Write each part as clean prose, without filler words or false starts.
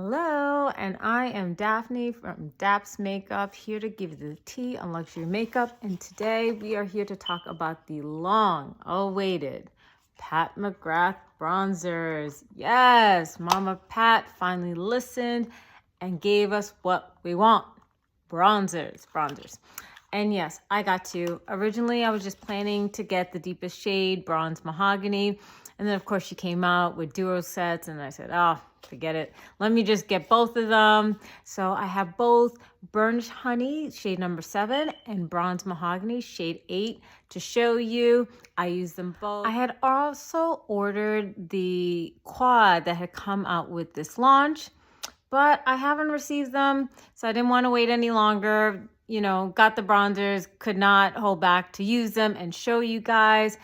Hello, and I am Daphne from Daps Makeup, here to give you the tea on luxury makeup. And today we are here to talk about the long-awaited Pat McGrath Bronzers. Yes, Mama Pat finally listened and gave us what we want. Bronzers. And yes, I got to. Originally, I was just planning to get the deepest shade, Bronze Mahogany. And then, of course, she came out with duo sets, and I said, oh, forget it. Let me just get both of them. So I have both Burnished Honey, shade number 7, and Bronze Mahogany, shade 8, to show you. I use them both. I had also ordered the quad that had come out with this launch, but I haven't received them, so I didn't want to wait any longer. You know, got the bronzers, could not hold back to use them and show you guys.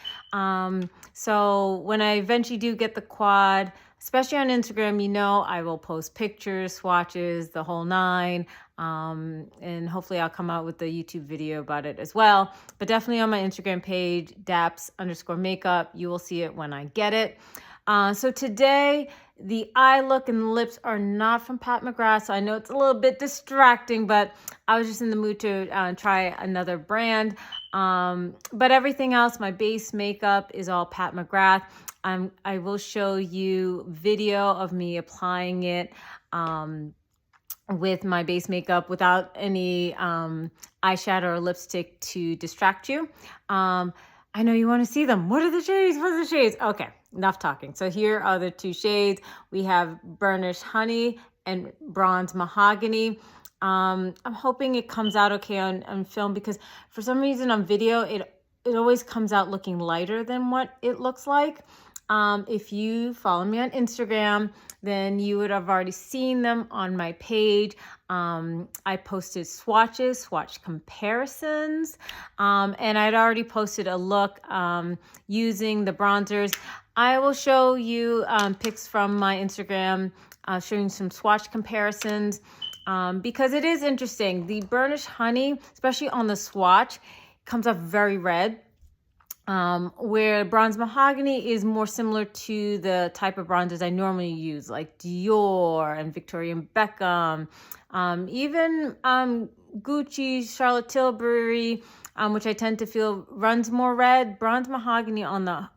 So when I eventually do get the quad, especially on Instagram, you know, I will post pictures, swatches, the whole nine. And hopefully I'll come out with a YouTube video about it as well. But definitely on my Instagram page, Daps_makeup, you will see it when I get it. So today, the eye look and the lips are not from Pat McGrath, so I know it's a little bit distracting, but I was just in the mood to try another brand. But everything else, my base makeup is all Pat McGrath. I will show you video of me applying it with my base makeup without any eyeshadow or lipstick to distract you. I know you want to see them. What are the shades? What are the shades? Okay, enough talking. So here are the two shades. We have Burnished Honey and Bronze Mahogany. I'm hoping it comes out okay on film, because for some reason on video, it always comes out looking lighter than what it looks like. If you follow me on Instagram, then you would have already seen them on my page. I posted swatches, swatch comparisons, and I'd already posted a look using the bronzers. I will show you pics from my Instagram showing some swatch comparisons because it is interesting. The Burnished Honey, especially on the swatch, comes up very red. Where Bronze Mahogany is more similar to the type of bronzers I normally use, like Dior and Victoria Beckham, even Gucci, Charlotte Tilbury, which I tend to feel runs more red. Bronze Mahogany on the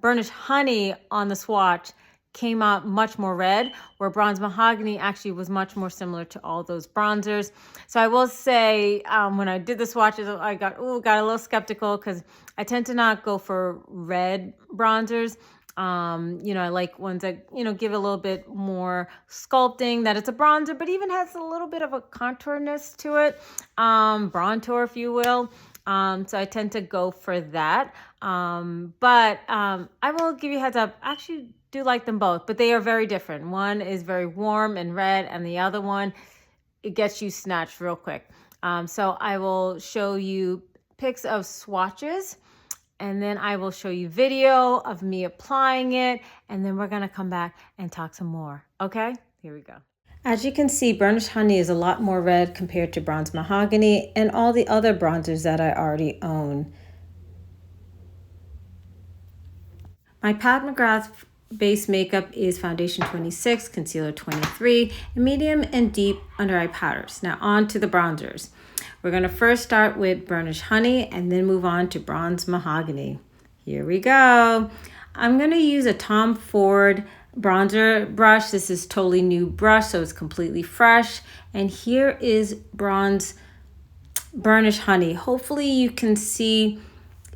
Burnished Honey on the swatch came out much more red, where Bronze Mahogany actually was much more similar to all those bronzers. So I will say, when I did the swatches, I got a little skeptical because I tend to not go for red bronzers. You know, I like ones that, you know, give a little bit more sculpting, that it's a bronzer, but even has a little bit of a contourness to it, bronzer, if you will. So I tend to go for that. But I will give you a heads up. Actually, do like them both, but they are very different. One is very warm and red, and the other one, it gets you snatched real quick. So I will show you pics of swatches, and then I will show you video of me applying it, and then we're gonna come back and talk some more. Okay, here we go. As you can see, Burnished Honey is a lot more red compared to Bronze Mahogany and all the other bronzers that I already own. My Pat McGrath base makeup is foundation 26, concealer 23, and medium and deep under eye powders. Now on to the bronzers. We're going to first start with Burnished Honey and then move on to Bronze Mahogany. Here we go. I'm going to use a Tom Ford bronzer brush. This is totally new brush, so it's completely fresh. And here is Burnished Honey. Hopefully you can see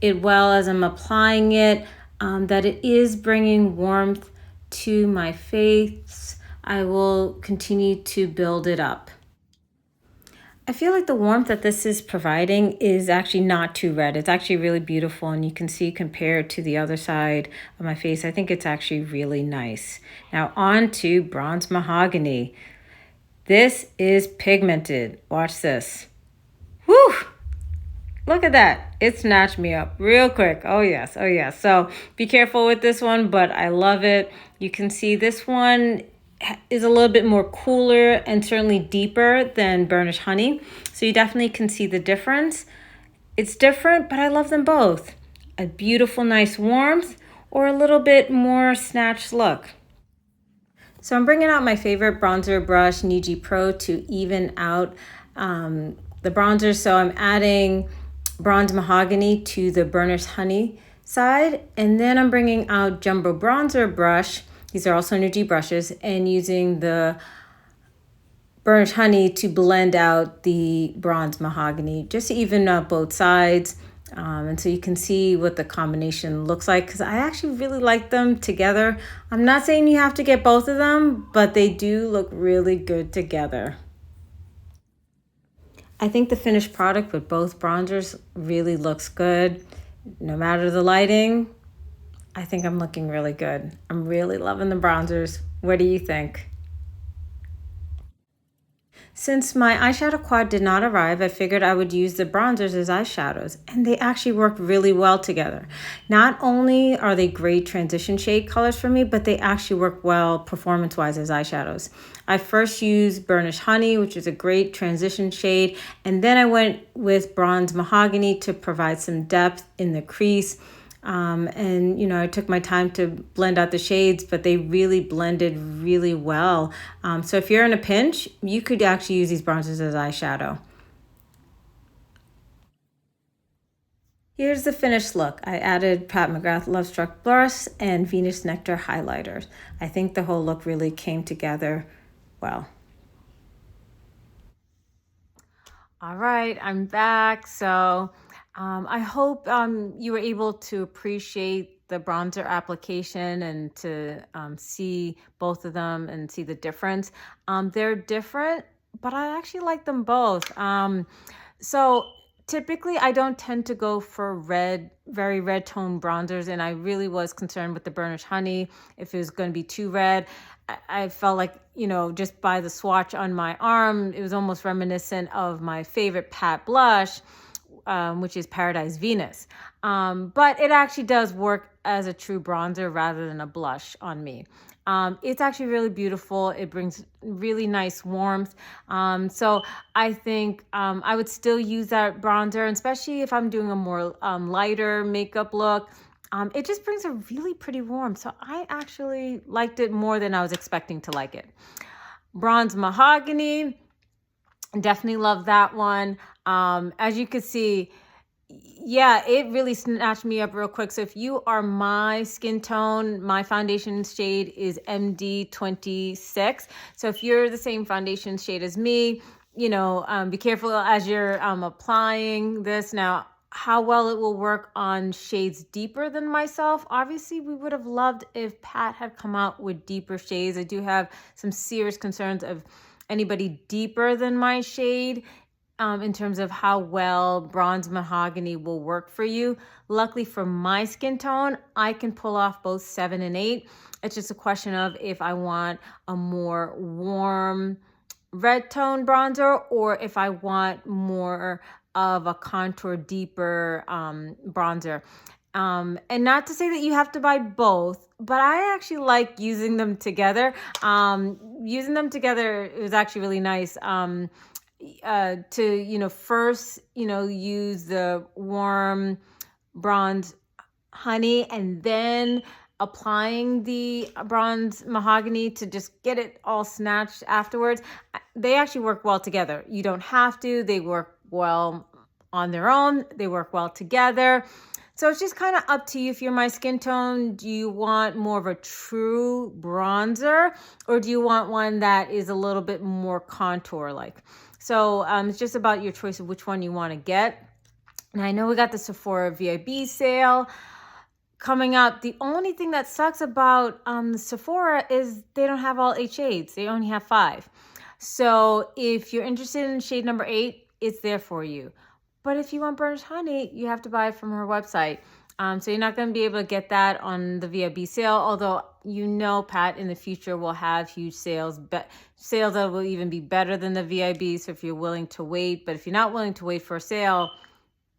it well as I'm applying it. That it is bringing warmth to my face. I will continue to build it up. I feel like the warmth that this is providing is actually not too red. It's actually really beautiful, and you can see compared to the other side of my face, I think it's actually really nice. Now on to Bronze Mahogany. This is pigmented. Watch this. Woo! Look at that. It snatched me up real quick. Oh yes, oh yes. So be careful with this one, but I love it. You can see this one is a little bit more cooler and certainly deeper than Burnished Honey. So you definitely can see the difference. It's different, but I love them both. A beautiful, nice warmth, or a little bit more snatched look. So I'm bringing out my favorite bronzer brush, Niji Pro, to even out the bronzer. So I'm adding Bronze Mahogany to the Burnished Honey side. And then I'm bringing out Jumbo Bronzer brush. These are also Niji brushes, and using the Burnished Honey to blend out the Bronze Mahogany, just to even out both sides. And so you can see what the combination looks like, because I actually really like them together. I'm not saying you have to get both of them, but they do look really good together. I think the finished product with both bronzers really looks good. No matter the lighting, I think I'm looking really good. I'm really loving the bronzers. What do you think? Since my eyeshadow quad did not arrive, I figured I would use the bronzers as eyeshadows, and they actually work really well together. Not only are they great transition shade colors for me, but they actually work well performance-wise as eyeshadows. I first used Burnished Honey, which is a great transition shade, and then I went with Bronze Mahogany to provide some depth in the crease. And you know, I took my time to blend out the shades, but they really blended really well. So if you're in a pinch, you could actually use these bronzers as eyeshadow. Here's the finished look. I added Pat McGrath Lovestruck blush and Venus Nectar highlighters. I think the whole look really came together well. All right, I'm back. So I hope you were able to appreciate the bronzer application and to see both of them and see the difference. They're different, but I actually like them both. So typically I don't tend to go for very red tone bronzers, and I really was concerned with the Burnished Honey if it was going to be too red. I felt like, you know, just by the swatch on my arm, it was almost reminiscent of my favorite Pat blush, which is Paradise Venus. But it actually does work as a true bronzer rather than a blush on me. It's actually really beautiful. It brings really nice warmth. So I think I would still use that bronzer, especially if I'm doing a more lighter makeup look. It just brings a really pretty warmth. So I actually liked it more than I was expecting to like it. Bronze Mahogany, definitely love that one. As you can see, yeah, it really snatched me up real quick. So if you are my skin tone, my foundation shade is MD26. So if you're the same foundation shade as me, you know, be careful as you're applying this. Now, how well it will work on shades deeper than myself. Obviously, we would have loved if Pat had come out with deeper shades. I do have some serious concerns of anybody deeper than my shade in terms of how well Bronze Mahogany will work for you. Luckily for my skin tone, I can pull off both 7 and 8. It's just a question of if I want a more warm red tone bronzer or if I want more of a contour deeper bronzer. And not to say that you have to buy both, but I actually like using them together. Using them together is actually really nice. To, you know, first, you know, use the warm Bronze Honey and then applying the Bronze Mahogany to just get it all snatched afterwards. They actually work well together. You don't have to. They work well on their own. They work well together. So it's just kind of up to you. If you're my skin tone, do you want more of a true bronzer or do you want one that is a little bit more contour-like? So it's just about your choice of which one you want to get. And I know we got the Sephora VIB sale coming up. The only thing that sucks about Sephora is they don't have all 8 shades. They only have 5. So if you're interested in shade number 8, it's there for you. But if you want Burnished Honey, you have to buy it from her website. So you're not going to be able to get that on the VIB sale, although you know Pat in the future will have huge sales, but sales that will even be better than the VIB. So if you're willing to wait, but if you're not willing to wait for a sale,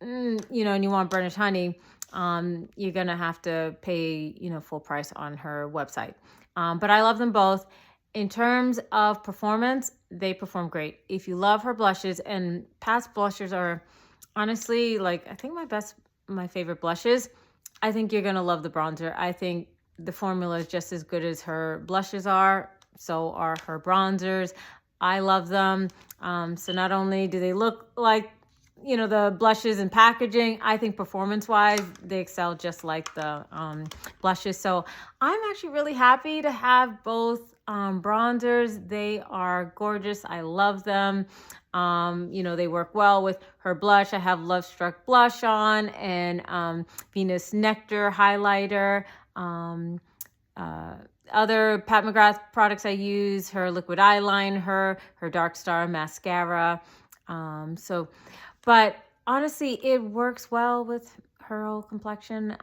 you know, and you want Burnished Honey, you're going to have to pay, you know, full price on her website. But I love them both. In terms of performance, they perform great. If you love her blushes, and Pat's blushes are honestly, like, I think my favorite blushes, I think you're going to love the bronzer. I think the formula is just as good as her blushes are. So are her bronzers. I love them. So not only do they look like, you know, the blushes and packaging, I think performance-wise, they excel just like the blushes. So I'm actually really happy to have both bronzers. They are gorgeous. I love them. You know, they work well with her blush. I have Lovestruck blush on, and Venus Nectar highlighter. Other Pat McGrath products I use, her liquid eyeliner, her Dark Star mascara. But honestly, it works well with her whole complexion.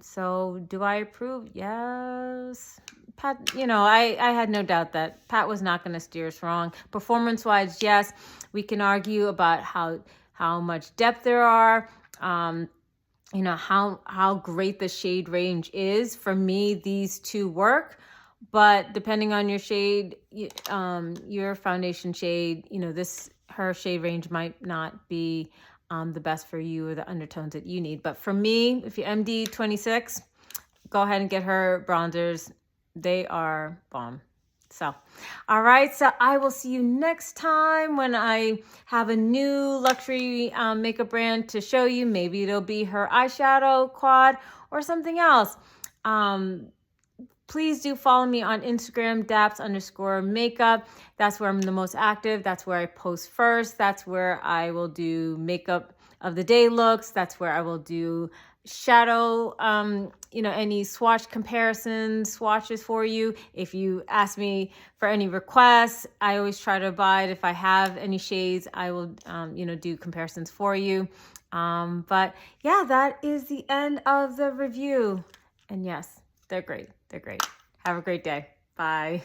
So do I approve? Yes. Pat, you know, I had no doubt that Pat was not going to steer us wrong. Performance-wise, yes, we can argue about how much depth there are. You know, how great the shade range is. For me, these two work, but depending on your shade, your foundation shade, you know, her shade range might not be the best for you or the undertones that you need. But for me, if you're MD 26, go ahead and get her bronzers. They are bomb. So, all right. So I will see you next time when I have a new luxury makeup brand to show you. Maybe it'll be her eyeshadow quad or something else. Please do follow me on Instagram, Daps_makeup. That's where I'm the most active. That's where I post first. That's where I will do makeup of the day looks. That's where I will do shadow, you know, any swatch comparisons, swatches for you. If you ask me for any requests, I always try to abide. If I have any shades, I will, you know, do comparisons for you. But yeah, that is the end of the review. And yes, they're great. They're great. Have a great day. Bye.